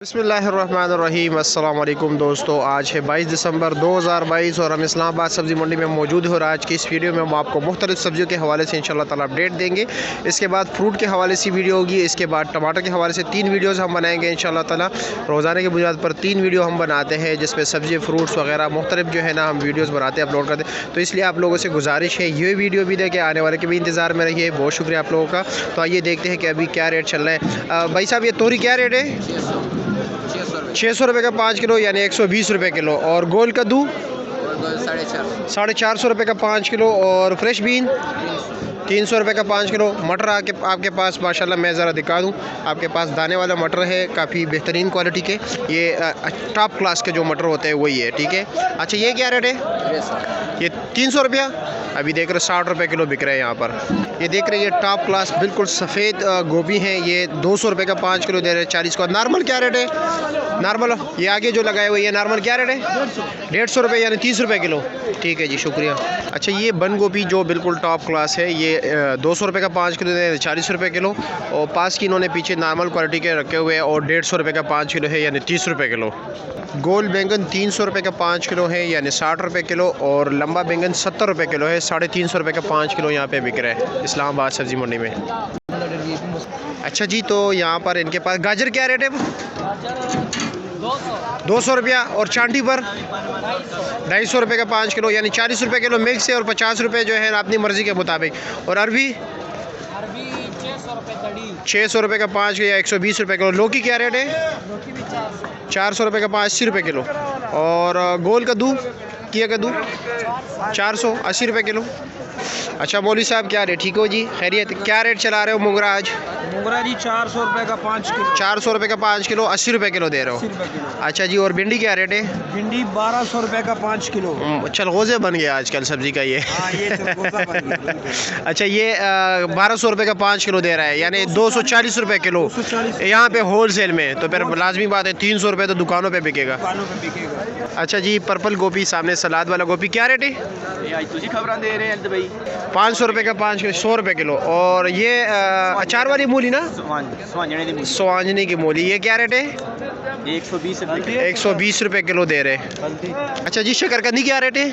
बिस्मिल्लाहिर्रहमानिर्रहीम। अस्सलाम वालेकुम दोस्तों, आज है 22 दिसंबर 2022 और हम इस्लामाबाद सब्ज़ी मंडी में मौजूद हैं। और आज की इस वीडियो में हम आपको मुख्तलिफ़ सब्जियों के हवाले से इंशाल्लाह ताला अपडेट देंगे। इसके बाद फ्रूट के हवाले से वीडियो होगी, इसके बाद टमाटर के हवाले से 3 वीडियोज़ हम बनाएंगे इंशाल्लाह ताला। रोज़ाना की बुनियाद पर 3 वीडियो हम बनाते हैं जिसमें सब्ज़ी फ्रूट्स वगैरह मुख्तलिफ जो है ना हम वीडियोज़ बनाते हैं, अपलोड करते हैं। तो इसलिए आप लोगों से गुजारिश है ये वीडियो भी देखें, आने वाले के भी इंतज़ार में रहिए। बहुत शुक्रिया आप लोगों का। तो आइए देखते हैं कि अभी क्या रेट चल रहा है। भाई साहब, ये तोरी क्या रेट है? 600 रुपये का 5 किलो, यानी 120 रुपये किलो। और गोल कद्दू 450 रुपये का 5 किलो। और फ्रेश बीन 300 रुपये का 5 किलो। मटर आपके पास माशाल्लाह मैं ज़रा दिखा दूँ, आपके पास दाने वाला मटर है, काफ़ी बेहतरीन क्वालिटी के, ये टॉप क्लास के जो मटर होते हैं वही है, ठीक है। अच्छा, ये क्या रेट है? ये 300 रुपया। अभी देख रहे 60 रुपये किलो बिक रहे हैं यहाँ पर। ये देख रहे हैं, ये टॉप क्लास बिल्कुल सफ़ेद गोभी है, ये 200 रुपये का 5 किलो दे रहे हैं 40 का। नॉर्मल क्या रेट है? नॉर्मल ये आगे जो लगाए हुए, ये नॉर्मल क्या रेट है? 150 रुपये, यानी 30 रुपये किलो। ठीक है जी, शुक्रिया। अच्छा, ये बंद गोभी जो बिल्कुल टॉप क्लास है, ये 200 रुपये का 5 किलो दे रहे हैं 40 रुपये किलो। और पास की इन्होंने पीछे नॉर्मल क्वालिटी के रखे हुए हैं, और 150 रुपये का 5 किलो है, यानी 30 रुपये किलो। गोल बैंगन 300 रुपये का 5 किलो है, यानी 60 रुपये किलो। और लंबा बैंगन 70 रुपये किलो है, 350 रुपये का 5 किलो यहाँ पे बिक रहा है इस्लामाबाद सब्ज़ी मंडी में। अच्छा जी, तो यहाँ पर इनके पास गाजर क्या रेट है? 200 रुपया। और चांटी पर 250 रुपये का 5 किलो, यानी 40 रुपये किलो मिक्स है, और 50 रुपये जो है अपनी मर्ज़ी के मुताबिक। और अरबी 600 रुपये का 5 किलो, या 120 रुपये किलो। लौकी क्या रेट है? 400 रुपये का 80 रुपये किलो। और गोल कद्दू किया कद्दू 480 रुपये किलो। अच्छा मौलवी साहब, क्या रेट? ठीक हो जी, खैरियत? क्या रेट चला रहे हो मुंगरा आज? मुंगरा जी 400 रुपये का 5 किलो। 400 रुपये का 5 किलो, 80 रुपये किलो दे रहे हो? अच्छा जी, और भिंडी क्या रेट है? भिंडी 1200 रुपये का 5 किलो। चलगोज़े बन गया आजकल सब्ज़ी का ये। अच्छा, ये 1200 रुपये का 5 किलो दे रहा है, यानी 240 रुपये किलो यहाँ पे होल सेल में। तो फिर लाजमी बात है 300 रुपये तो दुकानों पे बिकेगा। अच्छा जी, पर्पल गोभी सामने सलाद वाला गोभी क्या रेट है? खबर दे रहे हैं भाई 500 रुपये का 5 किलो, 100 रुपये किलो। और ये अचार वाली मूली ना, सुहांजनी की मूली, ये क्या रेट है? 120 रुपये किलो दे रहे हैं। अच्छा जी, शकरकंदी क्या रेट है?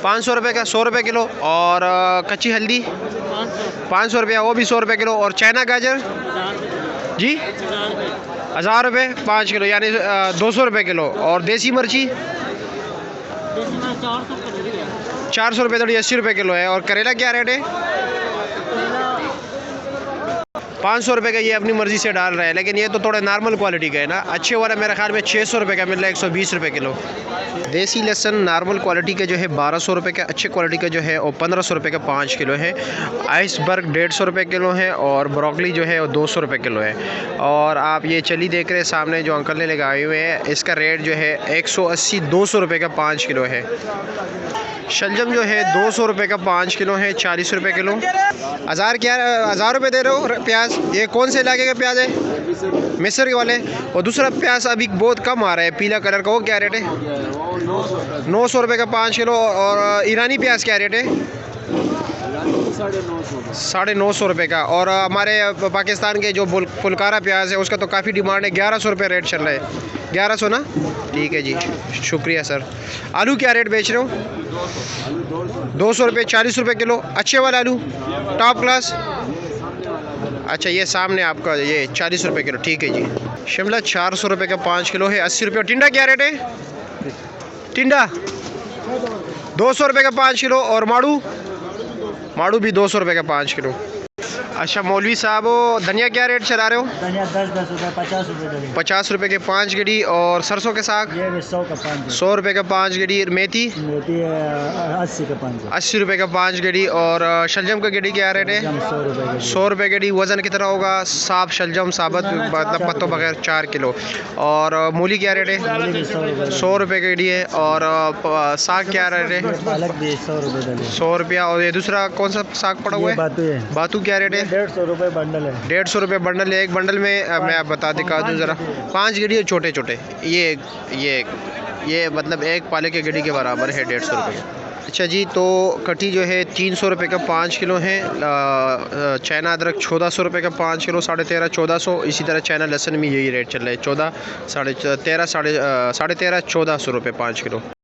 500 रुपये का 100 रुपये किलो। और कच्ची हल्दी 500 रुपया, वो भी 100 रुपये किलो। और चाइना गाजर जी 1000 रुपये 5 किलो, यानी 200 रुपये किलो। और देसी मिर्ची 400 रुपये थोड़ी 80 रुपये किलो है। और करेला क्या रेट है? 500 रुपये का, ये अपनी मर्ज़ी से डाल रहा है, लेकिन ये तो थोड़ा नॉर्मल क्वालिटी का है ना। अच्छे वाला मेरे ख्याल में 600 रुपये का मिल रहा है, 120 रुपये किलो। देसी लहसुन नॉर्मल क्वालिटी के जो है 1200 रुपये का, अच्छे क्वालिटी का जो है वो 1500 रुपये का 5 किलो है। आइसबर्ग 150 रुपये किलो है। और ब्रोकली जो है वो 200 रुपये किलो है। और आप ये चली देख रहे हैं सामने जो अंकल ने लगाए हुए हैं, इसका रेट जो है 180-200 रुपये का 5 किलो है। शलजम जो है 200 रुपये का 5 किलो है, 40 रुपये किलो। 1000 रुपये दे रहे हो प्याज? ये कौन से इलाके का प्याज है? मिस्र के वाले। और दूसरा प्याज अभी बहुत कम आ रहा है, पीला कलर का, वो क्या रेट है? 900 रुपये का 5 किलो। और ईरानी प्याज क्या रेट है? 950 रुपये का। और हमारे पाकिस्तान के जो फुलकारा प्याज है उसका तो काफ़ी डिमांड है, 1100 रुपये रेट चल रहा है। 1100 ना? ठीक है जी, शुक्रिया सर। आलू क्या रेट बेच रहे हो? 200 रुपये, 40 रुपये किलो। अच्छे वाला आलू टॉप क्लास। अच्छा, ये सामने आपका ये 40 रुपये किलो, ठीक है जी। शिमला 400 रुपये का 5 किलो है, 80 रुपये। टिंडा क्या रेट है? टिंडा 200 रुपये का 5 किलो। और माड़ू भी 200 रुपये का 5 किलो। अच्छा मौलवी साहब, धनिया क्या रेट चला रहे हो? धनिया 10 रुपये 50 रुपये 50 रुपये के 5 गड्डी। और सरसों के साग 100 रुपये का 5 गड्डी। मेथी 80 रुपये का 5 गड्डी। और शलजम का गड्डी क्या रेट है? 100 रुपये गड्डी। वज़न कितना होगा? साफ शलजम साबत मतलब पत्तों बगैर 4 किलो। और मूली क्या रेट है? 100 रुपये गड्डी है। और साग क्या रेट है? 100 रुपया। और ये दूसरा कौन सा साग पड़ा हुआ है? बातू क्या रेट है? 150 रुपये बंडल है। 150 रुपये बंडल है। एक बंडल में मैं दिखा दूँ ज़रा, 5 गड्डी छोटे छोटे, ये मतलब एक पाले के गड्डी के बराबर है 150 रुपये। अच्छा जी, तो कटी जो है 300 रुपये का 5 किलो है। चाइना अदरक 1400 रुपये का 5 किलो, 13.5 1400। इसी तरह चाइना लहसुन में यही रेट चल रहा है, 14 साढ़े 13 1400 रुपये 5 किलो।